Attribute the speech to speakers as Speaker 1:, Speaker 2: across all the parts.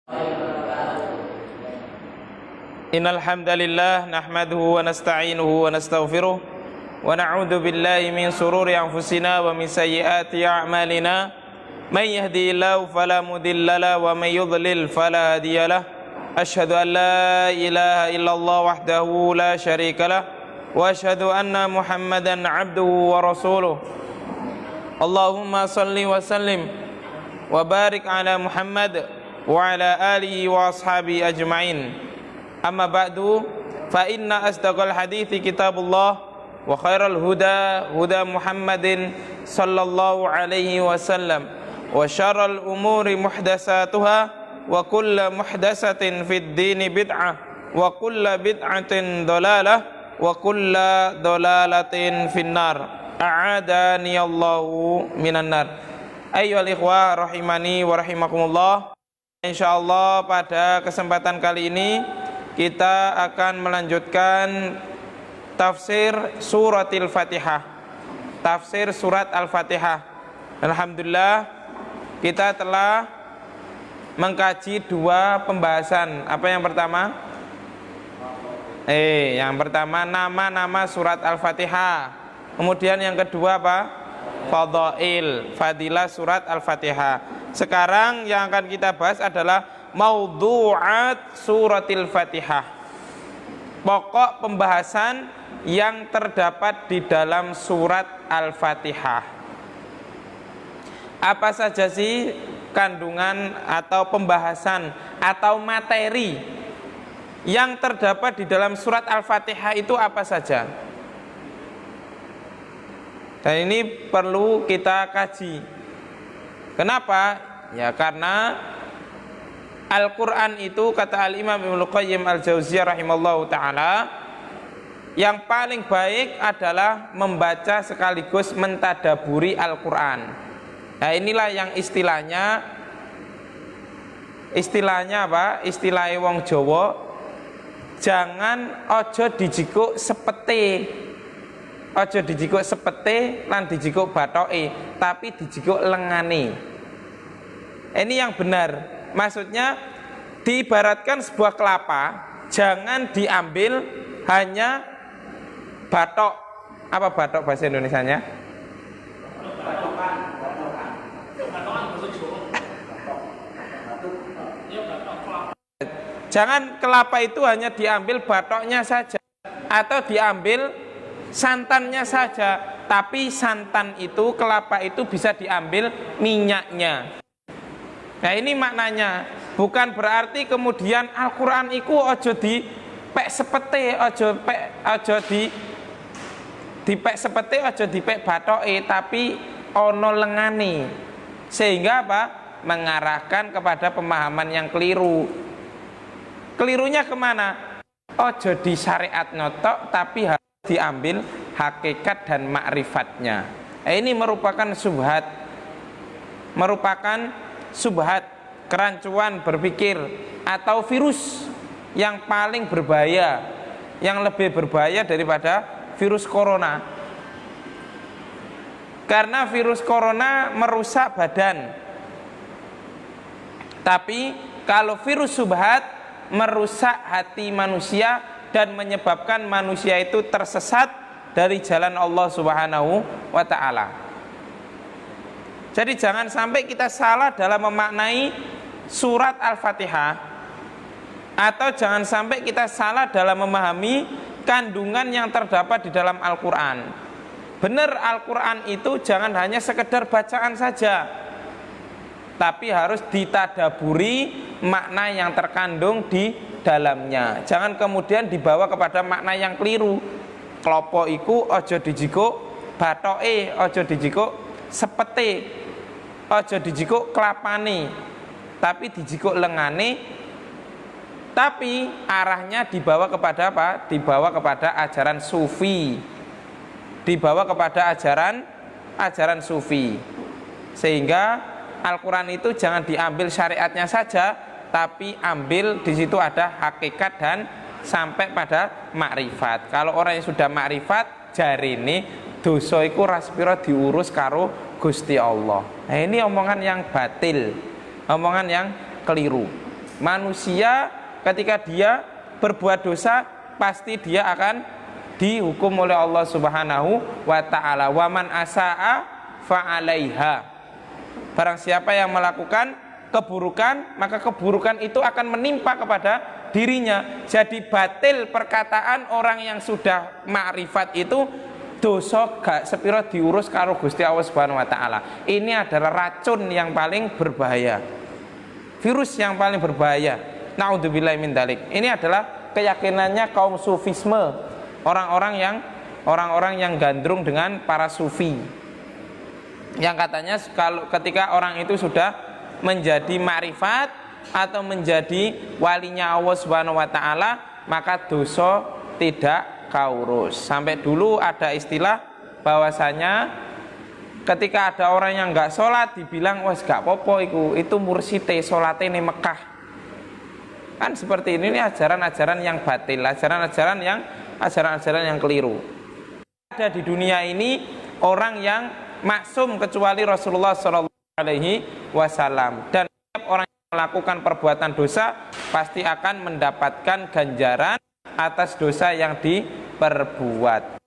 Speaker 1: Innal hamdalillah nahmaduhu wa nasta'inuhu wa nastaghfiruh wa na'udzu billahi min shururi anfusina wa min sayyiati a'malina may yahdihillahu fala mudilla lahu wa may yudlil fala hadiyalah. Asyhadu an la ilaha illallah wahdahu la syarikalah wa asyhadu anna Muhammadan 'abduhu wa rasuluh. Allahumma shalli wa sallim wa barik ala Muhammad wa ala alihi wa ashabihi ajma'in. Amma ba'du, fa inna asdaqal hadithi kitabullah wa khairal huda huda Muhammadin sallallahu alaihi wasallam wa syarral umuri muhdasatuha wa kulla muhdasatin fid dini bid'ah wa kulla bid'atin dolalah wa kulla dolalatin finnar. A'adani Allahu minan nar. Ayyuhal ikhwah rahimani wa rahimakumullah. Insyaallah pada kesempatan kali ini kita akan melanjutkan tafsir suratil Fatihah. Tafsir surat Al-Fatihah. Alhamdulillah kita telah mengkaji dua pembahasan. Apa yang pertama? Yang pertama nama-nama surat Al-Fatihah. Kemudian yang kedua apa? Fadail, fadilah surat Al-Fatihah. Sekarang yang akan kita bahas adalah maudhu'at suratil Fatihah. Pokok pembahasan yang terdapat di dalam surat Al-Fatihah. Apa saja sih kandungan atau pembahasan atau materi yang terdapat di dalam surat Al-Fatihah itu apa saja? Dan ini perlu kita kaji. Kenapa? Ya karena Al-Quran itu, kata Al-Imam Ibnu Qayyim Al-Jauziyah rahimallahu ta'ala, yang paling baik adalah membaca sekaligus mentadaburi Al-Quran. Nah inilah yang istilahnya apa? Istilahnya wong Jawa, jangan ojo dijikuk sepete. Ojo dijikuk sepete lan dijikuk batoke, tapi dijikuk lengane. Ini yang benar. Maksudnya diibaratkan sebuah kelapa, jangan diambil hanya batok. Apa batok bahasa Indonesianya? Jangan kelapa itu hanya diambil batoknya saja atau diambil santannya saja, tapi santan itu, kelapa itu bisa diambil minyaknya. Nah ini maknanya, bukan berarti kemudian Al-Quran itu ojo di pek sepete, ojo di pek sepete, ojo di pek batoke, tapi ono lengane, sehingga apa? Mengarahkan kepada pemahaman yang keliru. Kelirunya kemana? Ojo di syariat notok, tapi harus diambil hakikat dan makrifatnya. Nah, ini merupakan subhat, kerancuan berpikir atau virus yang paling berbahaya, yang lebih berbahaya daripada virus corona. Karena virus corona merusak badan, tapi kalau virus subhat merusak hati manusia dan menyebabkan manusia itu tersesat dari jalan Allah Subhanahu wa ta'ala. Jadi jangan sampai kita salah dalam memaknai surat Al-Fatihah, atau jangan sampai kita salah dalam memahami kandungan yang terdapat di dalam Al-Quran. Benar, Al-Quran itu jangan hanya sekedar bacaan saja, tapi harus ditadaburi makna yang terkandung di dalamnya. Jangan kemudian dibawa kepada makna yang keliru. Klopo iku ojo dijikuk batoke, ojo dijikuk sepete, ojo dijikuk kelapane, tapi dijikuk lengane. Tapi arahnya dibawa kepada apa? Dibawa kepada ajaran sufi, dibawa kepada ajaran sufi. Sehingga Al-Quran itu jangan diambil syariatnya saja, tapi ambil di situ ada hakikat dan sampai pada makrifat. Kalau orang yang sudah makrifat, jari ini dosa iku raspiro diurus karo Gusti Allah. Nah, ini omongan yang batil, omongan yang keliru. Manusia ketika dia berbuat dosa pasti dia akan dihukum oleh Allah Subhanahu wa taala. Wa man asaa fa'alaiha. Barang siapa yang melakukan keburukan, maka keburukan itu akan menimpa kepada dirinya. Jadi batil perkataan orang yang sudah ma'rifat itu, dosa gak sepiro diurus karo Gusti Allah Subhanahu wa taala. Ini adalah racun yang paling berbahaya. Virus yang paling berbahaya. Naudzubillahi min dzalik. Ini adalah keyakinannya kaum sufisme. Orang-orang yang gandrung dengan para sufi. Yang katanya kalau ketika orang itu sudah menjadi ma'rifat atau menjadi walinya Allah Subhanahu wa taala, maka dosa tidak kaurus. Sampai dulu ada istilah bahwasanya ketika ada orang yang enggak sholat dibilang wes gak popo itu mursite sholate ning Mekah. Kan seperti ini ajaran-ajaran yang batil, ajaran-ajaran yang keliru. Ada di dunia ini orang yang maksum kecuali Rasulullah sallallahu alaihi wasallam, dan setiap orang yang melakukan perbuatan dosa pasti akan mendapatkan ganjaran atas dosa yang diperbuat.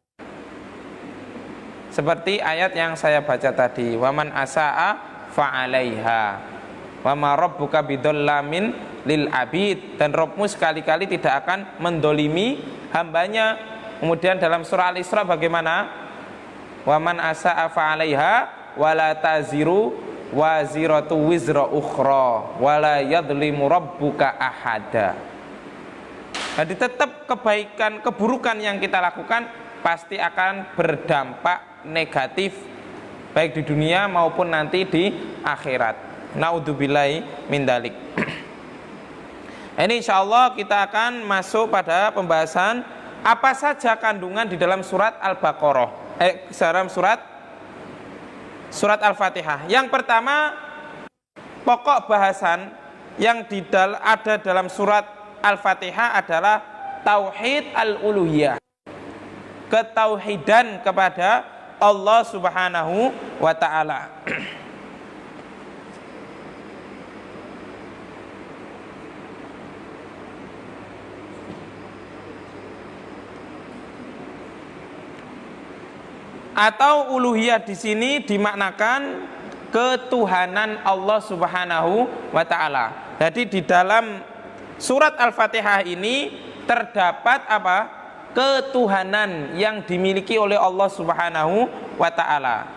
Speaker 1: Seperti ayat yang saya baca tadi, waman asaa fa'alaiha wa ma rabbuka bidzallamin lil abid, dan Rabbmu sekali-kali tidak akan mendolimi hambanya. Kemudian dalam surah Al-Isra bagaimana? Waman asaa fa'alaiha wala taziru waziratu wizra ukhra wala yadlimu rabbuka ahada. Jadi tetap keburukan yang kita lakukan pasti akan berdampak negatif baik di dunia maupun nanti di akhirat. Naudzubillahi min dzalik. Ini insyaallah kita akan masuk pada pembahasan apa saja kandungan di dalam surat Al-Baqarah, dalam surat Al-Fatihah. Yang pertama, pokok bahasan yang ada dalam surat Al-Fatihah adalah tauhid al-uluhiyah, ketauhidan kepada Allah Subhanahu wa taala. Atau uluhiyah di sini dimaknakan ketuhanan Allah Subhanahu wa taala. Jadi di dalam surat Al-Fatihah ini terdapat apa? Ketuhanan yang dimiliki oleh Allah Subhanahu wa taala.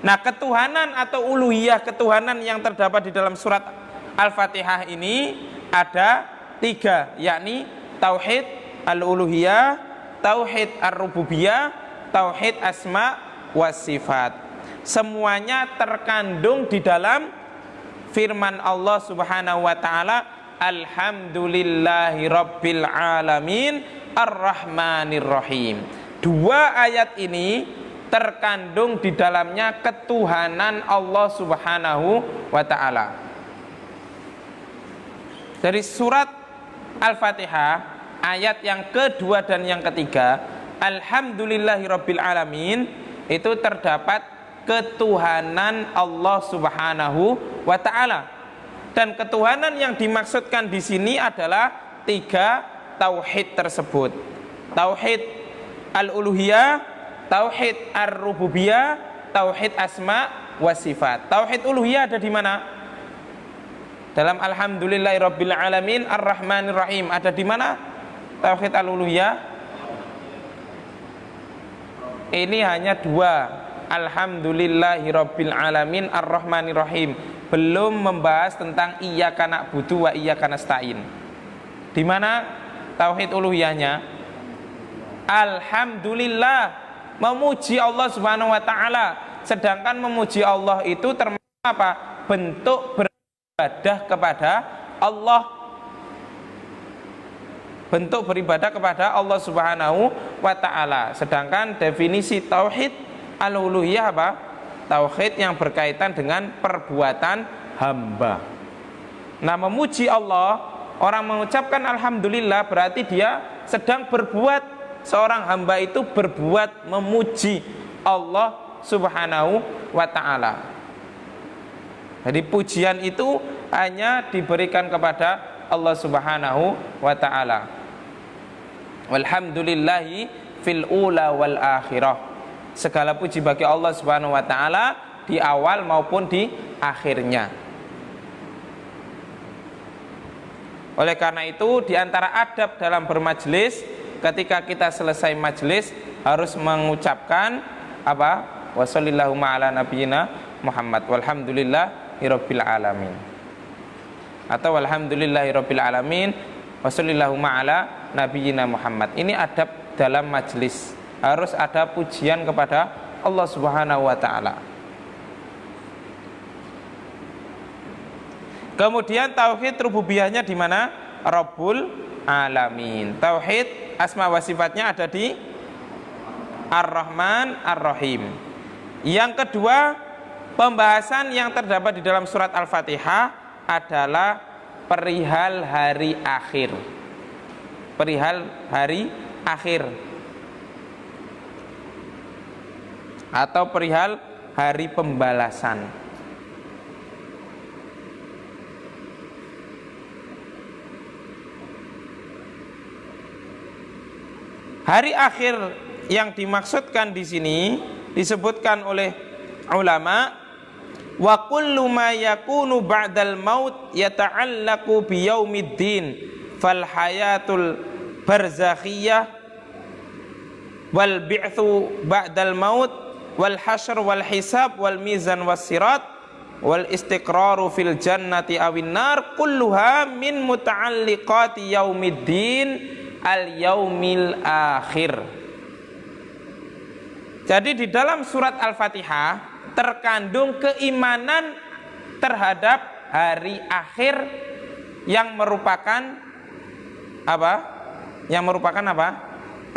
Speaker 1: Nah, ketuhanan atau uluhiyah ketuhanan yang terdapat di dalam surat Al-Fatihah ini ada 3, yakni tauhid al-uluhiyah, tauhid ar-rububiyah, tauhid asma wa sifat. Semuanya terkandung di dalam firman Allah Subhanahu wa taala, alhamdulillahi rabbil alamin arrahmanir rahim. 2 ayat ini terkandung di dalamnya ketuhanan Allah Subhanahu wa taala. Dari surat Al-Fatihah ayat yang kedua dan yang ketiga, alhamdulillahirabbil alamin, itu terdapat ketuhanan Allah Subhanahu wa taala. Dan ketuhanan yang dimaksudkan di sini adalah 3 tauhid tersebut. Tauhid al-uluhiyah, tauhid ar-rububiyah, tauhid asma wa sifat. Tauhid uluhiyah ada di mana? Dalam alhamdulillahirabbil alamin arrahmanir rahim. Ada di mana tauhid al-uluhiyah? Ini hanya 2. Alhamdulillahirabbil alamin arrahmanir rahim. Belum membahas tentang iyyaka na'budu wa iyyaka nasta'in. Di mana tauhid uluhiyahnya? Alhamdulillah, memuji Allah Subhanahu wa taala. Sedangkan memuji Allah itu termasuk apa? Bentuk beribadah kepada Allah. Bentuk beribadah kepada Allah Subhanahu wa taala. Sedangkan definisi tauhid al-uluhiyah apa? Tauhid yang berkaitan dengan perbuatan hamba. Nah, memuji Allah, orang mengucapkan alhamdulillah berarti dia sedang berbuat, seorang hamba itu berbuat memuji Allah Subhanahu wa taala. Jadi pujian itu hanya diberikan kepada Allah Subhanahu wa taala. Walhamdulillahi fil ula wal akhirah. Segala puji bagi Allah Subhanahu wa taala di awal maupun di akhirnya. Oleh karena itu, di antara adab dalam bermajlis, ketika kita selesai majlis harus mengucapkan apa? Wassallallahu ala nabiyyina Muhammad walhamdulillahirabbil alamin. Atau walhamdulillahirabbil alamin wassallallahu ala nabiyyina Muhammad. Ini adab dalam majlis. Harus ada pujian kepada Allah Subhanahu wa taala. Kemudian tauhid rububiyahnya di mana? Rabbul alamin. Tauhid asma wa sifatnya ada di Ar-Rahman Ar-Rahim. Yang kedua, pembahasan yang terdapat di dalam surat Al-Fatihah adalah perihal hari akhir. Perihal hari akhir. Atau perihal hari pembalasan. Hari akhir yang dimaksudkan di sini disebutkan oleh ulama, wa kullu ma yakunu ba'dal maut yata'allaqu bi yaumiddin fal hayatul barzakhiyah wal bi'tsu ba'dal maut wal hasyr wal hisab wal mizan was sirat wal istiqraru fil jannati awin nar kulluha min muta'alliqati yaumiddin al-yaumil akhir. Jadi di dalam surat Al-Fatihah terkandung keimanan terhadap hari akhir yang merupakan apa? Yang merupakan apa?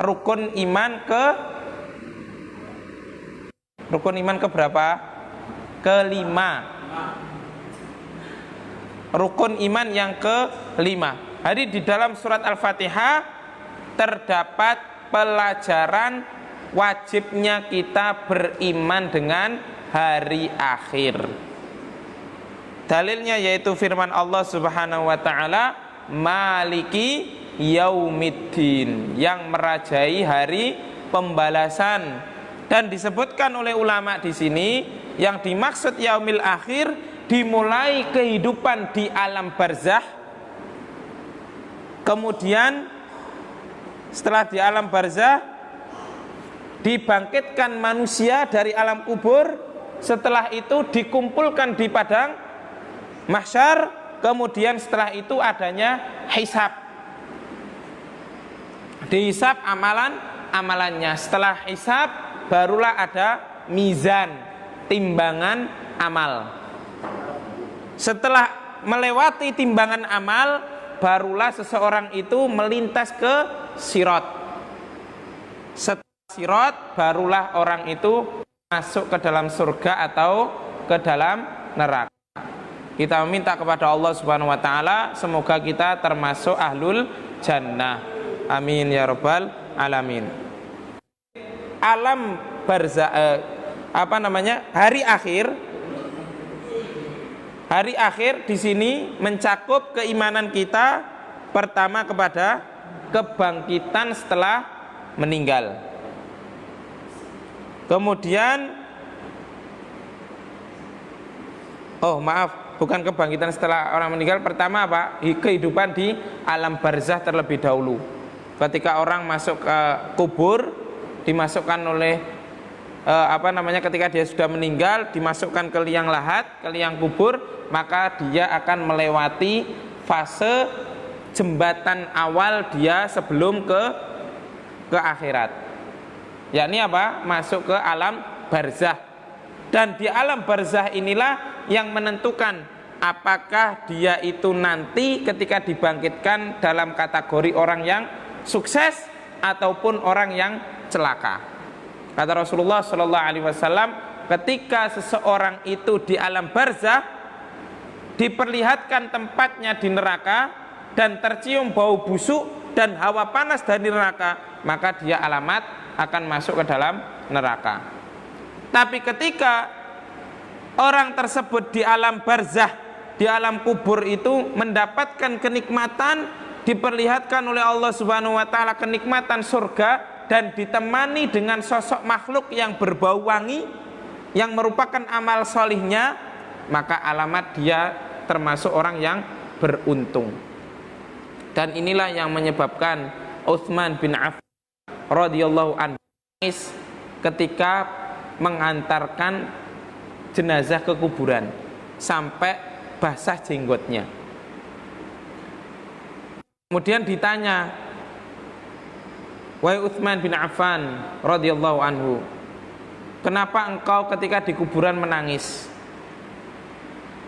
Speaker 1: Rukun iman ke berapa? Kelima. Rukun iman yang kelima. Jadi di dalam surat Al-Fatihah terdapat pelajaran wajibnya kita beriman dengan hari akhir. Dalilnya yaitu firman Allah Subhanahu wa taala, Maliki Yaumiddin, yang merajai hari pembalasan. Dan disebutkan oleh ulama di sini yang dimaksud yaumil akhir dimulai kehidupan di alam barzakh. Kemudian setelah di alam barzakh dibangkitkan manusia dari alam kubur, setelah itu dikumpulkan di padang mahsyar, kemudian setelah itu adanya hisab. Dihisab amalannya. Setelah hisab barulah ada mizan, timbangan amal. Setelah melewati timbangan amal, barulah seseorang itu melintas ke sirat. Setelah sirat barulah orang itu masuk ke dalam surga atau ke dalam neraka. Kita meminta kepada Allah Subhanahu wa taala semoga kita termasuk ahlul jannah. Amin ya rabbal alamin. Alam barzakh hari akhir. Hari akhir di sini mencakup keimanan kita pertama kepada kebangkitan setelah meninggal. Kemudian bukan kebangkitan setelah orang meninggal. Pertama apa? Kehidupan di alam barzakh terlebih dahulu. Ketika orang masuk ke kubur, dimasukkan oleh ketika dia sudah meninggal, dimasukkan ke liang lahat, ke liang kubur, maka dia akan melewati fase jembatan awal dia sebelum ke akhirat. Yakni apa? Masuk ke alam barzakh. Dan di alam barzakh inilah yang menentukan apakah dia itu nanti ketika dibangkitkan dalam kategori orang yang sukses ataupun orang yang celaka. Kata Rasulullah sallallahu alaihi wasallam, ketika seseorang itu di alam barzakh diperlihatkan tempatnya di neraka dan tercium bau busuk dan hawa panas dari neraka, maka dia alamat akan masuk ke dalam neraka. Tapi ketika orang tersebut di alam barzakh di alam kubur itu mendapatkan kenikmatan, diperlihatkan oleh Allah Subhanahu wa taala kenikmatan surga dan ditemani dengan sosok makhluk yang berbau wangi yang merupakan amal solihnya, maka alamat dia termasuk orang yang beruntung. Dan inilah yang menyebabkan Utsman bin Affan radhiyallahu anhu ketika mengantarkan jenazah ke kuburan sampai basah jenggotnya. Kemudian ditanya, wahai Utsman bin Affan radhiyallahu anhu, kenapa engkau ketika di kuburan menangis?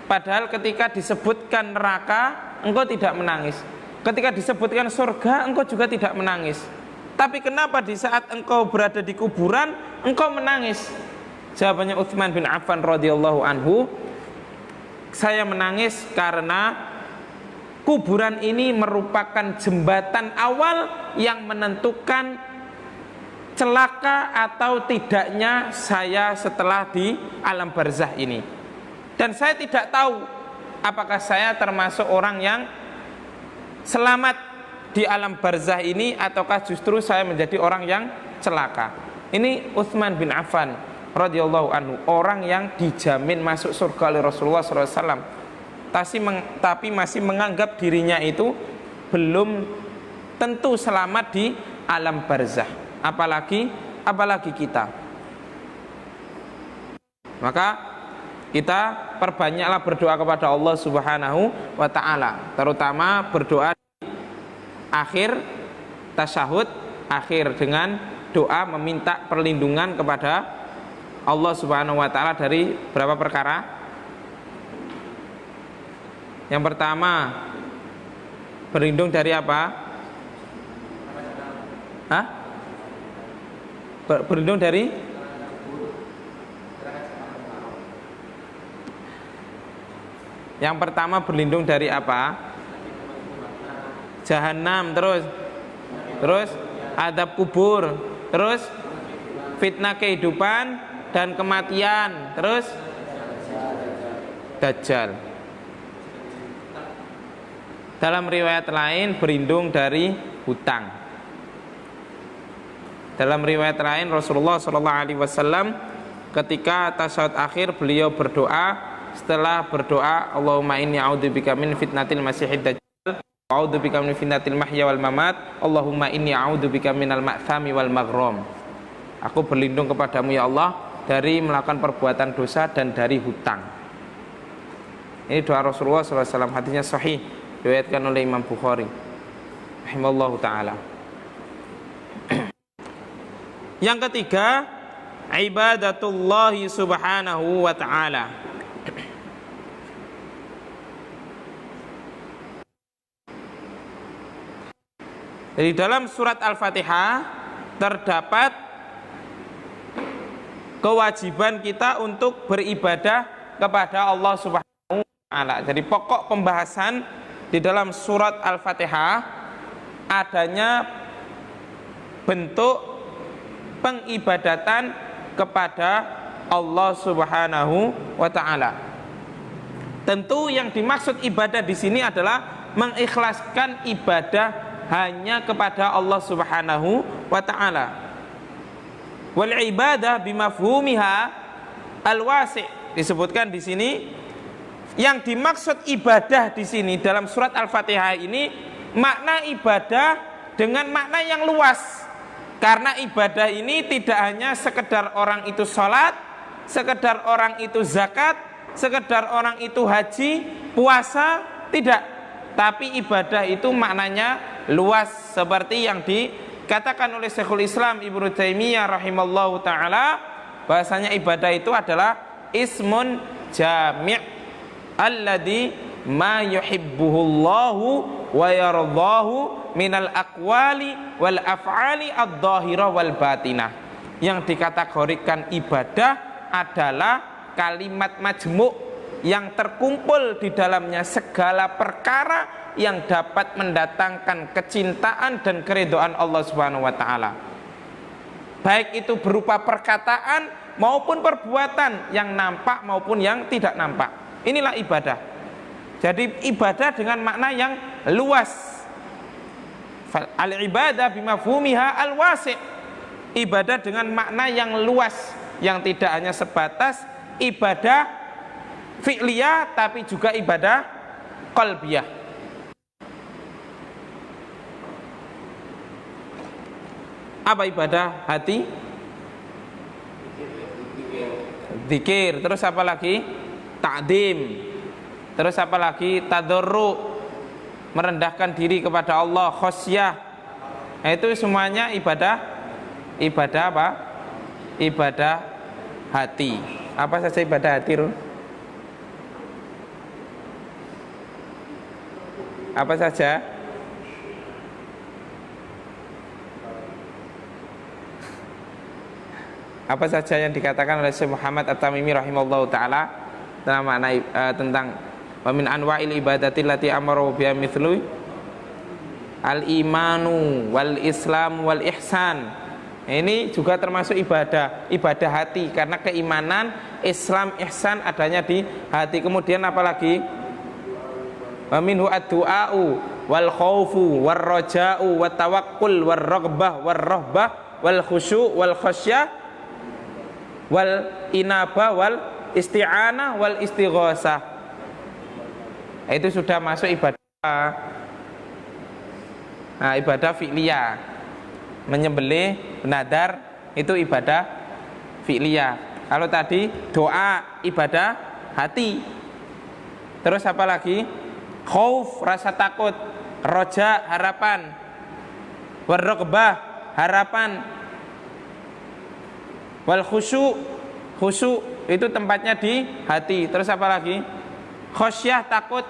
Speaker 1: Padahal ketika disebutkan neraka engkau tidak menangis, ketika disebutkan surga engkau juga tidak menangis. Tapi kenapa di saat engkau berada di kuburan engkau menangis? Jawabannya Utsman bin Affan radhiyallahu anhu, saya menangis karena kuburan ini merupakan jembatan awal yang menentukan celaka atau tidaknya saya setelah di alam barzah ini. Dan saya tidak tahu apakah saya termasuk orang yang selamat di alam barzah ini ataukah justru saya menjadi orang yang celaka. Ini Utsman bin Affan radhiyallahu anhu, orang yang dijamin masuk surga oleh Rasulullah SAW, tapi masih menganggap dirinya itu belum tentu selamat di alam barzah, apalagi kita. Maka kita perbanyaklah berdoa kepada Allah Subhanahu wa taala, terutama berdoa akhir tasyahud akhir dengan doa meminta perlindungan kepada Allah Subhanahu wa taala dari berapa perkara? Yang pertama, berlindung dari apa? Hah? Berlindung dari Yang pertama berlindung dari apa? Jahanam, terus adab kubur, terus fitnah kehidupan dan kematian, terus Dajjal. Dalam riwayat lain berlindung dari hutang. Dalam riwayat lain Rasulullah SAW ketika tasyahud akhir beliau berdoa, setelah berdoa Allahumma inni a'udzubika min fitnatil masiihid dajjal, a'udzubika min fitnatil mahya wal mamat, Allahumma inni a'udzubika minal ma'thami wal maghram. Aku berlindung kepadamu ya Allah dari melakukan perbuatan dosa dan dari hutang. Ini doa Rasulullah SAW, hadisnya sahih, diriwayatkan oleh Imam Bukhari rahimallahu taala. Yang ketiga, ibadatullahi subhanahu wa ta'ala. Jadi dalam surat Al-Fatihah terdapat kewajiban kita untuk beribadah kepada Allah Subhanahu wa taala. Jadi pokok pembahasan di dalam surat Al-Fatihah adanya bentuk pengibadatan kepada Allah Subhanahu wa taala. Tentu yang dimaksud ibadah di sini adalah mengikhlaskan ibadah hanya kepada Allah Subhanahu wa taala. Wal ibadah bimafhumiha al-wasi', disebutkan di sini yang dimaksud ibadah di sini dalam surat Al-Fatihah ini makna ibadah dengan makna yang luas. Karena ibadah ini tidak hanya sekedar orang itu sholat, sekedar orang itu zakat, sekedar orang itu haji, puasa, tidak. Tapi ibadah itu maknanya luas, seperti yang dikatakan oleh Syekhul Islam Ibnu Taimiyah rahimallahu taala, bahasanya ibadah itu adalah ismun jami' alladzi ma yuhibbuhullahu wa yardahu minal aqwali wal af'ali adh-dhahirah wal batinah. Yang dikategorikan ibadah adalah kalimat majmu' yang terkumpul di dalamnya segala perkara yang dapat mendatangkan kecintaan dan keridhaan Allah Subhanahu wa taala. Baik itu berupa perkataan maupun perbuatan yang nampak maupun yang tidak nampak. Inilah ibadah. Jadi ibadah dengan makna yang luas. Al-ibadah bimafhumiha al-wasi'. Ibadah dengan makna yang luas, yang tidak hanya sebatas ibadah fi'liyah tapi juga ibadah qalbiyah. Apa ibadah hati? Zikir. Terus apa lagi? Ta'dim. Terus apa lagi? Tadarru', merendahkan diri kepada Allah, khosyah. Nah, itu semuanya ibadah apa? Ibadah hati. Apa saja ibadah hati, Rul? Apa saja? Apa saja yang dikatakan oleh Syekh Muhammad At-Tamimi rahimahullahu taala tentang makna tentang wa min anwa'il ibadati allati amara biha mithlu al-imanu wal islam wal ihsan. Ini juga termasuk ibadah hati, karena keimanan, Islam, ihsan adanya di hati. Kemudian apalagi? Wa minhu ad-du'a'u wal khaufu war raja'u wat tawakkul war raghbah war rahbah wal khusyu' wal khasyah wal inabah wal isti'anah wal istighosah. Itu sudah masuk ibadah. Nah, ibadah fi'liyah, menyembelih, benadar, itu ibadah fi'liyah. Kalau tadi doa, ibadah hati. Terus apa lagi? Khauf, rasa takut. Roja, harapan. Warraghbah, harapan. Wal khusyu', itu tempatnya di hati. Terus apa lagi? Khosyah, takut.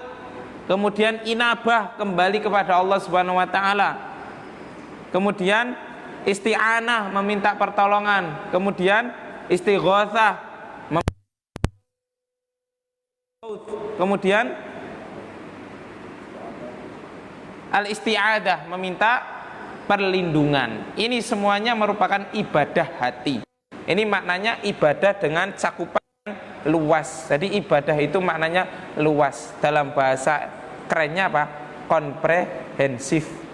Speaker 1: Kemudian inabah, kembali kepada Allah Subhanahu wa taala. Kemudian isti'anah, meminta pertolongan. Kemudian istighotsah, kemudian al-isti'adah, meminta perlindungan. Ini semuanya merupakan ibadah hati. Ini maknanya ibadah dengan cakupan luas. Jadi ibadah itu maknanya luas. Dalam bahasa kerennya apa? Komprehensif.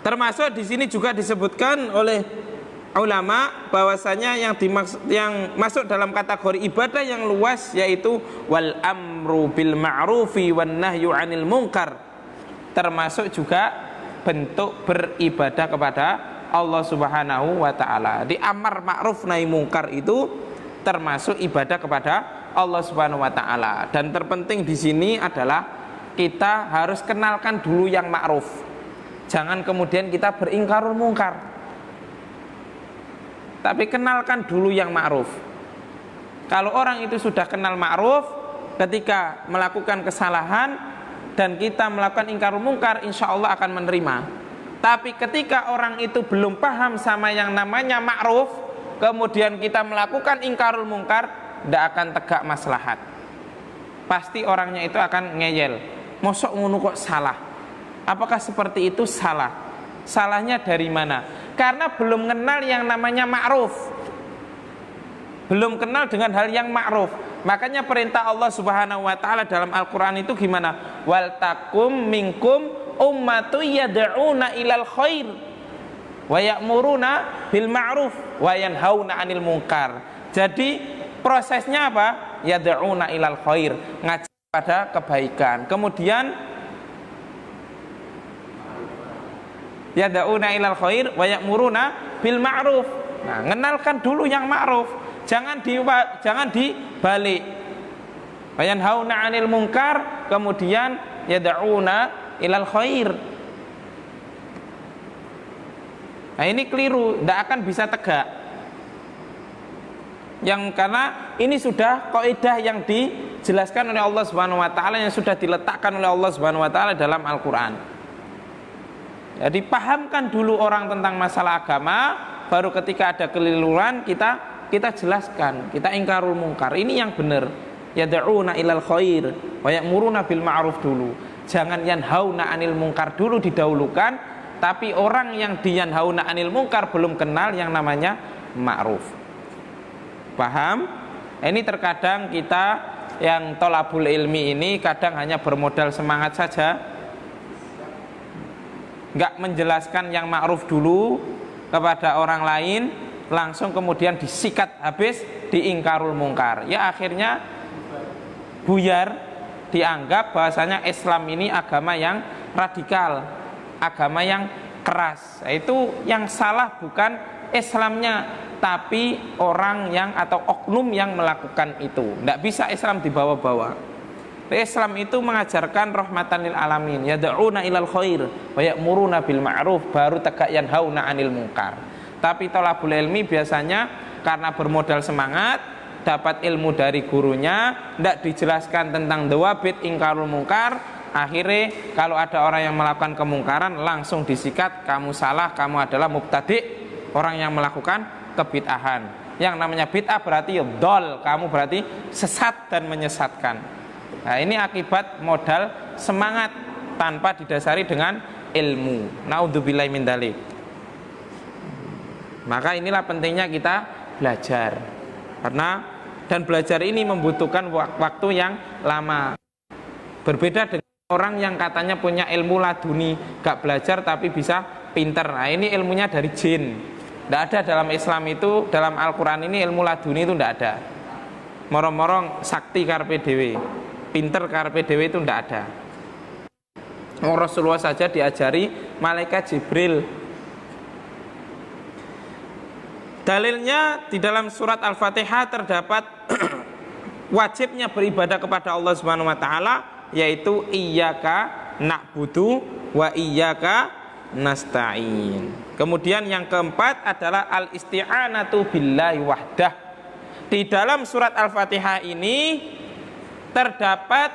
Speaker 1: Termasuk di sini juga disebutkan oleh ulama bahwasanya yang masuk dalam kategori ibadah yang luas yaitu wal amru bil ma'rufi wan nahyu 'anil munkar. Termasuk juga bentuk beribadah kepada Allah Subhanahu wa taala. Di amar ma'ruf nahi mungkar itu termasuk ibadah kepada Allah Subhanahu wa taala. Dan terpenting di sini adalah kita harus kenalkan dulu yang ma'ruf. Jangan kemudian kita beringkarul mungkar. Tapi kenalkan dulu yang ma'ruf. Kalau orang itu sudah kenal ma'ruf, ketika melakukan kesalahan dan kita melakukan ingkarul mungkar, insya Allah akan menerima. Tapi ketika orang itu belum paham sama yang namanya ma'ruf, kemudian kita melakukan ingkarul mungkar, tidak akan tegak maslahat. Pasti orangnya itu akan ngeyel. Mosok ngono kok salah? Apakah seperti itu salah? Salahnya dari mana? Karena belum kenal yang namanya ma'ruf. Belum kenal dengan hal yang ma'ruf. Makanya perintah Allah Subhanahu wa taala dalam Al-Qur'an itu gimana? Wal takum minkum ummatu yad'una ilal khair wa ya'muruna bil ma'ruf wa yanhauna 'anil munkar. Jadi prosesnya apa? Yad'una ilal khair, ngajak pada kebaikan. Kemudian yad'una ilal khair wa ya'muruna bil ma'ruf. Nah, kenalkan dulu yang ma'ruf. Jangan dibalik. Wa yanhauna 'anil munkar, kemudian yad'una ilal khair. Nah, ini keliru, tidak akan bisa tegak. Karena ini sudah kaidah yang dijelaskan oleh Allah Subhanahu wa taala, yang sudah diletakkan oleh Allah Subhanahu wa taala dalam Al-Qur'an. Jadi pahamkan dulu orang tentang masalah agama, baru ketika ada keliruan kita jelaskan, kita ingkarul mungkar. Ini yang benar. Yad'una ilal khair wa ya'muruna bil ma'ruf dulu. Jangan yanhauna 'anil munkar dulu didahulukan, tapi orang yang diyanhauna 'anil munkar belum kenal yang namanya ma'ruf. Paham? Ini terkadang kita yang thalabul ilmi ini kadang hanya bermodal semangat saja, nggak menjelaskan yang ma'ruf dulu kepada orang lain, langsung kemudian disikat habis diingkarul mungkar. Ya akhirnya buyar, dianggap bahasanya Islam ini agama yang radikal, agama yang keras. Itu yang salah bukan Islamnya, tapi orang yang atau oknum yang melakukan itu. Tidak bisa Islam dibawa-bawa. Islam itu mengajarkan rahmatan lil alamin, yad'una ilal khair wa ya'muruna bil ma'ruf, baru tegak yanhauna 'anil munkar. Tapi thalabul ilmi biasanya karena bermodal semangat, dapat ilmu dari gurunya, tidak dijelaskan tentang dawabit ingkarul mungkar, akhirnya kalau ada orang yang melakukan kemungkaran langsung disikat, kamu salah, kamu adalah mubtadi', orang yang melakukan kebid'ahan. Yang namanya bid'ah berarti dol, kamu berarti sesat dan menyesatkan. Nah, ini akibat modal semangat tanpa didasari dengan ilmu. Naudzubillahi min dzalik. Maka inilah pentingnya kita belajar. Karena dan belajar ini membutuhkan waktu yang lama. Berbeda dengan orang yang katanya punya ilmu laduni, gak belajar tapi bisa pinter. Nah, ini ilmunya dari jin. Tidak ada dalam Islam itu, dalam Al-Quran ini ilmu laduni itu tidak ada. Morong-morong sakti karpe dewe, pinter karpe dewe itu tidak ada. Rasulullah saja diajari malaikat Jibril. Dalilnya di dalam surat Al-Fatihah terdapat wajibnya beribadah kepada Allah Subhanahu wa taala, yaitu iyyaka na'budu wa iyyaka nasta'in. Kemudian yang keempat adalah al-isti'anatu billahi wahdah. Di dalam surat Al-Fatihah ini terdapat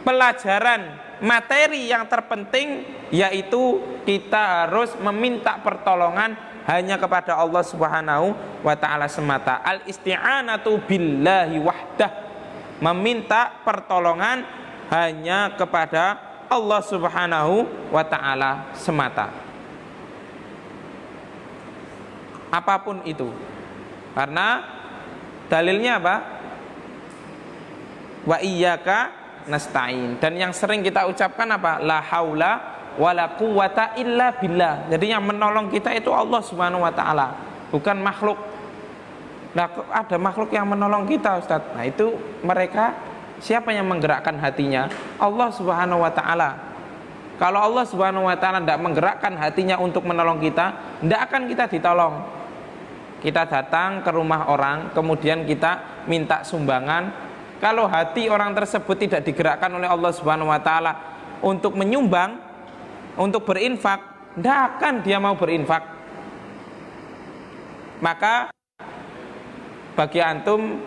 Speaker 1: pelajaran materi yang terpenting, yaitu kita harus meminta pertolongan hanya kepada Allah Subhanahu wa taala semata. Al-isti'anatu billahi wahdah, meminta pertolongan hanya kepada Allah Subhanahu wa taala semata. Apapun itu. Karena dalilnya apa? Wa iyyaka nasta'in. Dan yang sering kita ucapkan apa? La haula wala quwata illa billah. Jadi yang menolong kita itu Allah Subhanahu wa taala, bukan makhluk. Nah, ada makhluk yang menolong kita, Ustaz. Nah, itu mereka siapa yang menggerakkan hatinya? Allah Subhanahu wa taala. Kalau Allah Subhanahu wa taala tidak menggerakkan hatinya untuk menolong kita, tidak akan kita ditolong. Kita datang ke rumah orang, kemudian kita minta sumbangan. Kalau hati orang tersebut tidak digerakkan oleh Allah Subhanahu wa taala untuk menyumbang, untuk berinfak, tidak akan dia mau berinfak. Maka bagi antum,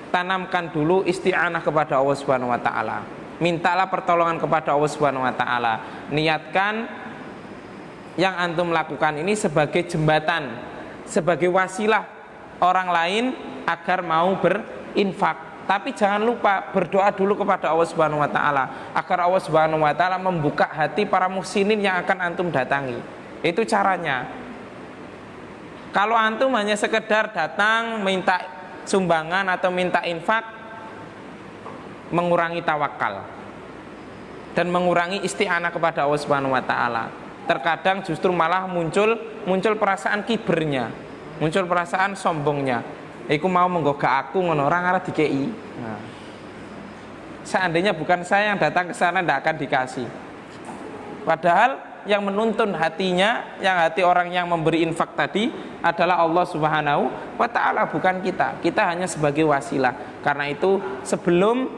Speaker 1: tanamkan dulu isti'anah kepada Allah Subhanahu wa taala. Mintalah pertolongan kepada Allah Subhanahu wa taala. Niatkan yang antum lakukan ini sebagai jembatan, sebagai wasilah orang lain agar mau berinfak. Tapi jangan lupa berdoa dulu kepada Allah Subhanahu wa taala agar Allah Subhanahu wa taala membuka hati para muhsinin yang akan antum datangi. Itu caranya. Kalau antum hanya sekedar datang minta sumbangan atau minta infak, mengurangi tawakal dan mengurangi isti'anah kepada Allah Subhanahu wa taala. Terkadang justru malah muncul perasaan kibernya, muncul perasaan sombongnya. Iku mau menggoga aku ngono orang arah dikei. Nah, seandainya bukan saya yang datang ke sana, tidak akan dikasih. Padahal yang menuntun hatinya, yang hati orang yang memberi infak tadi adalah Allah Subhanahu wa ta'ala, bukan kita. Kita hanya sebagai wasilah. Karena itu sebelum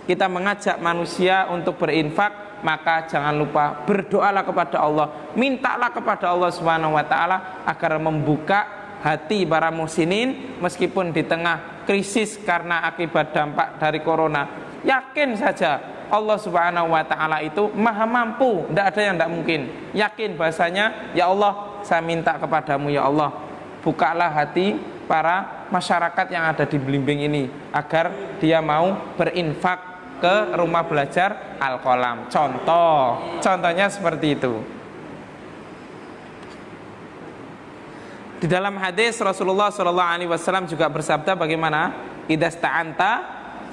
Speaker 1: kita mengajak manusia untuk berinfak, maka jangan lupa berdoalah kepada Allah, mintalah kepada Allah Subhanahu wa ta'ala agar membuka hati para muhsinin meskipun di tengah krisis karena akibat dampak dari corona. Yakin saja Allah Subhanahu wa ta'ala itu maha mampu, tidak ada yang tidak mungkin. Yakin bahasanya, ya Allah, saya minta kepadamu ya Allah, bukalah hati para masyarakat yang ada di Blimbing ini agar dia mau berinfak ke rumah belajar Al-Qalam. Contohnya seperti itu. Di dalam hadis Rasulullah SAW juga bersabda bagaimana? Idasta'anta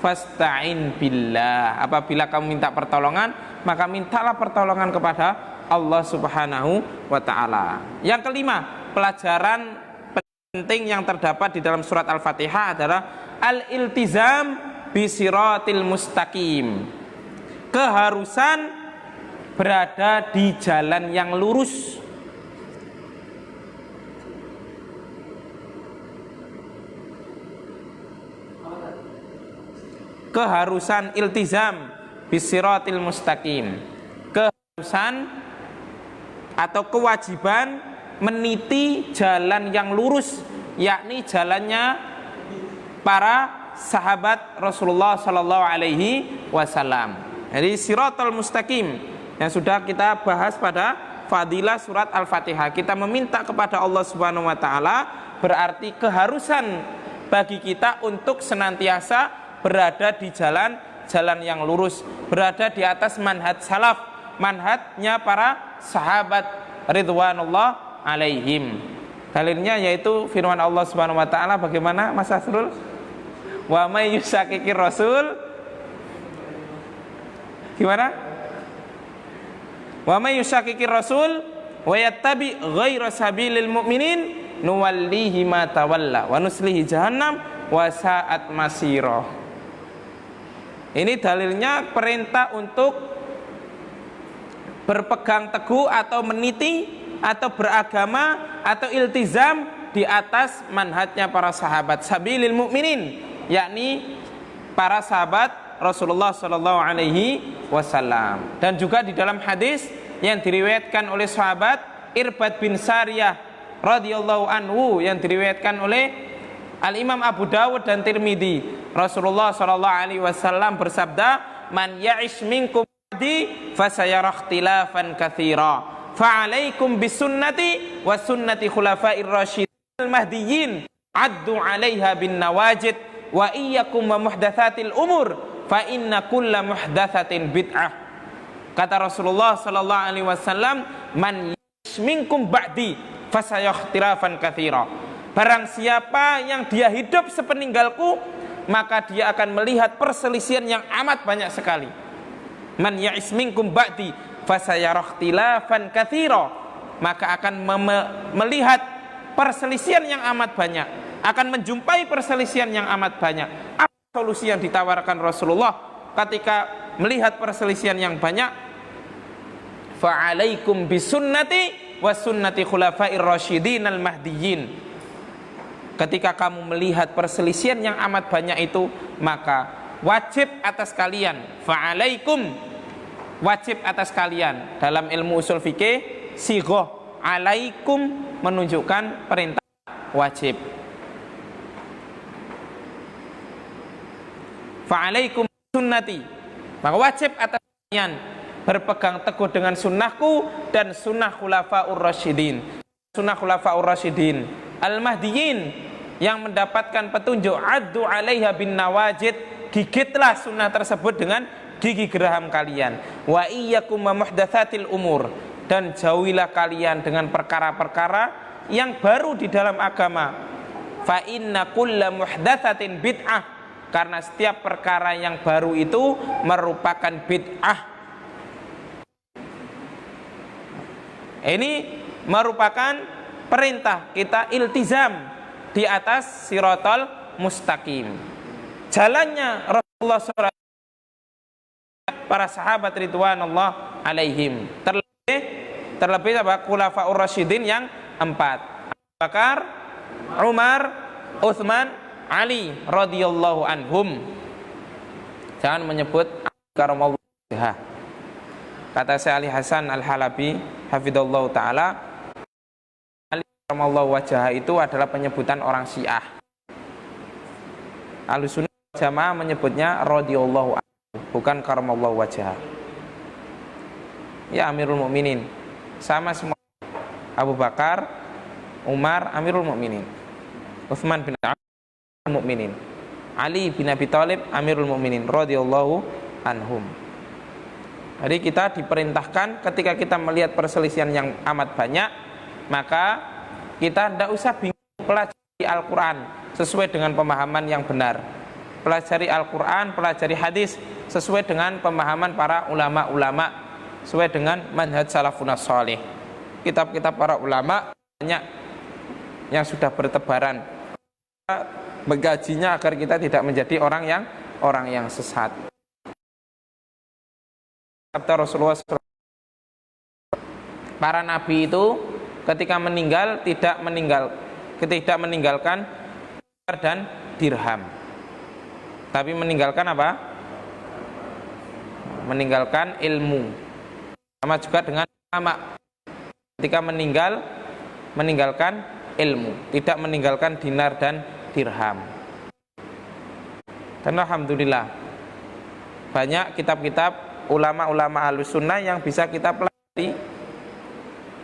Speaker 1: fasta'in billah. Apabila kamu minta pertolongan, maka mintalah pertolongan kepada Allah Subhanahu wa ta'ala. Yang kelima, pelajaran penting yang terdapat di dalam surat Al-Fatihah adalah al-iltizam bisiratil mustaqim. Keharusan berada di jalan yang lurus. Keharusan iltizam bisiratil mustaqim. Keharusan atau kewajiban meniti jalan yang lurus, yakni jalannya para sahabat Rasulullah sallallahu alaihi wasallam. Jadi siratal mustaqim yang sudah kita bahas pada fadilah surat Al-Fatihah. Kita meminta kepada Allah Subhanahu wa taala berarti keharusan bagi kita untuk senantiasa berada di jalan yang lurus, berada di atas manhaj salaf, manhajnya para sahabat ridwanullah alaihim. Dalilnya yaitu firman Allah Subhanahu wa taala bagaimana Mas Asrul? Wa may yushaqiqir rasul. Gimana? Wa may yushaqiqir rasul wa yattabi ghaira sabilil mu'minin nuwallihi ma tawalla wa nuslihi jahannam wa sa'at masira. Ini dalilnya perintah untuk berpegang teguh atau meniti atau beragama atau iltizam di atas manhajnya para sahabat sabilil mukminin, yakni para sahabat Rasulullah sallallahu alaihi wasallam. Dan juga di dalam hadis yang diriwayatkan oleh sahabat Irbad bin Sariyah radhiyallahu anhu yang diriwayatkan oleh Al-Imam Abu Dawud dan Tirmidzi, Rasulullah sallallahu alaihi wasallam bersabda, "Man ya'ish minkum ba'di fasayara ikhtilafan katsira. Fa'alaikum bisunnati wa sunnati khulafa'ir rasyidin al-mahdiyyin. Addu 'alaiha bin nawajid wa iyyakum wa muhdatsatil umur fa inna kulla muhdatsatin bid'ah." Kata Rasulullah sallallahu alaihi wasallam, "Man ya'ish minkum ba'di fasayara ikhtilafan katsira." Barang siapa yang dia hidup sepeninggalku, maka dia akan melihat perselisihan yang amat banyak sekali. Man ya'is minkum ba'di fasayara ikhtilafan katsira, maka akan melihat perselisihan yang amat banyak, akan menjumpai perselisihan yang amat banyak. Apa solusi yang ditawarkan Rasulullah ketika melihat perselisihan yang banyak? Fa'alaikum bisunnati wa sunnati khulafa'ir rasyidin al-mahdiyyin. Ketika kamu melihat perselisihan yang amat banyak itu, maka wajib atas kalian, fa'alaikum, wajib atas kalian. Dalam ilmu usul fikih, sighah alaikum menunjukkan perintah wajib. Fa'alaikum sunnati, maka wajib atas kalian berpegang teguh dengan sunnahku dan sunnah khulafaur rasyidin. Sunnah khulafaur rasyidin al-mahdiyyin yang mendapatkan petunjuk. Addu 'alaiha bin nawajid, gigitlah sunnah tersebut dengan gigi geraham kalian. Wa iyyakum wa muhdatsatil umur, dan jauhilah kalian dengan perkara-perkara yang baru di dalam agama. Fa inna kulla muhdatsatin bid'ah, karena setiap perkara yang baru itu merupakan bid'ah. Ini merupakan perintah kita iltizam di atas siratal mustaqim, jalannya Rasulullah SAW, para sahabat ridwanullah alaihim, terlebih apa? Khulafaur rasyidin yang 4, Abu Bakar, Umar, Utsman, Ali radhiyallahu anhum. Jangan menyebut karamallahu wajhah. Kata Syekh Ali Hasan Al-Halabi hafizallahu taala, Ali karamallahu wajhah itu adalah penyebutan orang Syiah. Ahlussunnah Jamaah menyebutnya radhiyallahu anhu, bukan karamallahu wajhah. Ya Amirul Mukminin, sama semua. Abu Bakar, Umar Amirul Mukminin, Utsman bin Affan Mukminin, Ali bin Abi Thalib Amirul Mukminin radhiyallahu anhum. Jadi kita diperintahkan ketika kita melihat perselisihan yang amat banyak, maka kita tidak usah bingung, pelajari Al-Quran sesuai dengan pemahaman yang benar. Pelajari Al-Quran, pelajari hadis sesuai dengan pemahaman para ulama-ulama, sesuai dengan manhaj salafun shalih. Kitab-kitab para ulama banyak yang sudah bertebaran. Mengkajinya agar kita tidak menjadi orang yang sesat. Kata Rasulullah SAW, para nabi itu ketika meninggal tidak meninggalkan dinar dan dirham, tapi meninggalkan apa? Meninggalkan ilmu. Sama juga dengan ulama, ketika meninggalkan ilmu, tidak meninggalkan dinar dan dirham. Dan alhamdulillah banyak kitab-kitab ulama-ulama Ahlussunnah yang bisa kita pelajari,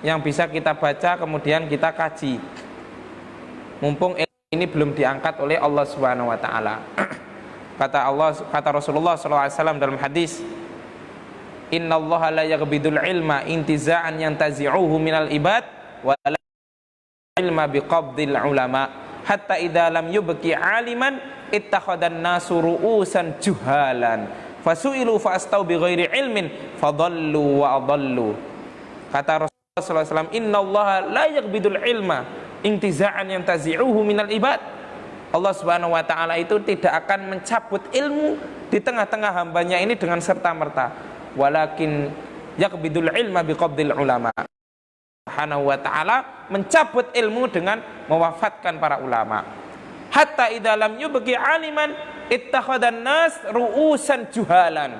Speaker 1: yang bisa kita baca kemudian kita kaji. Mumpung ini belum diangkat oleh Allah Subhanahu wa taala. Kata Rasulullah SAW dalam hadis, "Innallaha la yaghbidul ilma intiza'an yantazi'uhu minal ibad wa la ilma biqabdil ulama hatta idza lam yubqi 'aliman ittakhadan nasu ru'usan juhalan fasu'ilu fa'astau bi ghairi ilmin fadallu wa adallu." Kata Rasulullah SAW, "Innallaha la yaghbidul ilma intiza'an yantazi'uhu minal ibad." Allah Subhanahu wa taala itu tidak akan mencabut ilmu di tengah-tengah hambanya ini dengan serta-merta, walakin yaghbidul ilma biqabdil ulama. Subhanahu wa taala mencabut ilmu dengan mewafatkan para ulama. Hatta idza lam yubqi 'aliman ittakhadan nas ru'usan juhalan.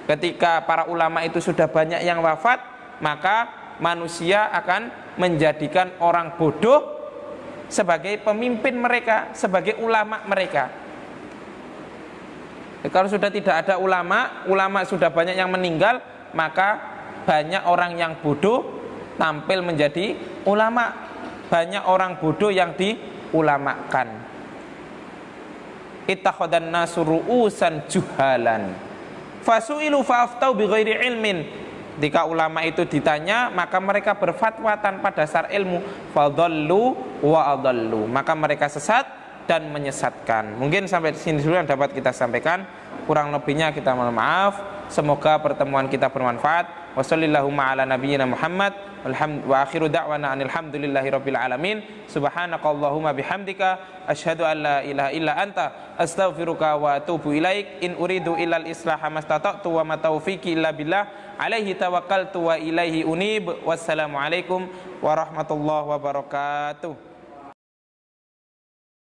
Speaker 1: Ketika para ulama itu sudah banyak yang wafat, maka manusia akan menjadikan orang bodoh sebagai pemimpin mereka, sebagai ulama mereka. Kalau sudah tidak ada ulama sudah banyak yang meninggal, maka banyak orang yang bodoh tampil menjadi ulama, banyak orang bodoh yang diulamakan. Ittakhadan nasu ru'usan juhalan fasu'ilu fa'aftau bighairi ilmin. Ketika ulama itu ditanya, maka mereka berfatwa tanpa dasar ilmu, fadallu wa adallu, maka mereka sesat dan menyesatkan. Mungkin sampai sini dulu yang dapat kita sampaikan, kurang lebihnya kita mohon maaf. Semoga pertemuan kita bermanfaat. Wassallallahu ala nabiyyina Muhammad wa akhiru da'wana alhamdulillahirabbil alamin. Subhanakallahumma bihamdika asyhadu an la ilaha illa anta astaghfiruka wa atubu ilaik. In uridu illal islaha mastata'tu wa ma taufiqi illa billah. Alaihi tawakkaltu wa ilaihi unib. Wassalamualaikum warahmatullahi wabarakatuh.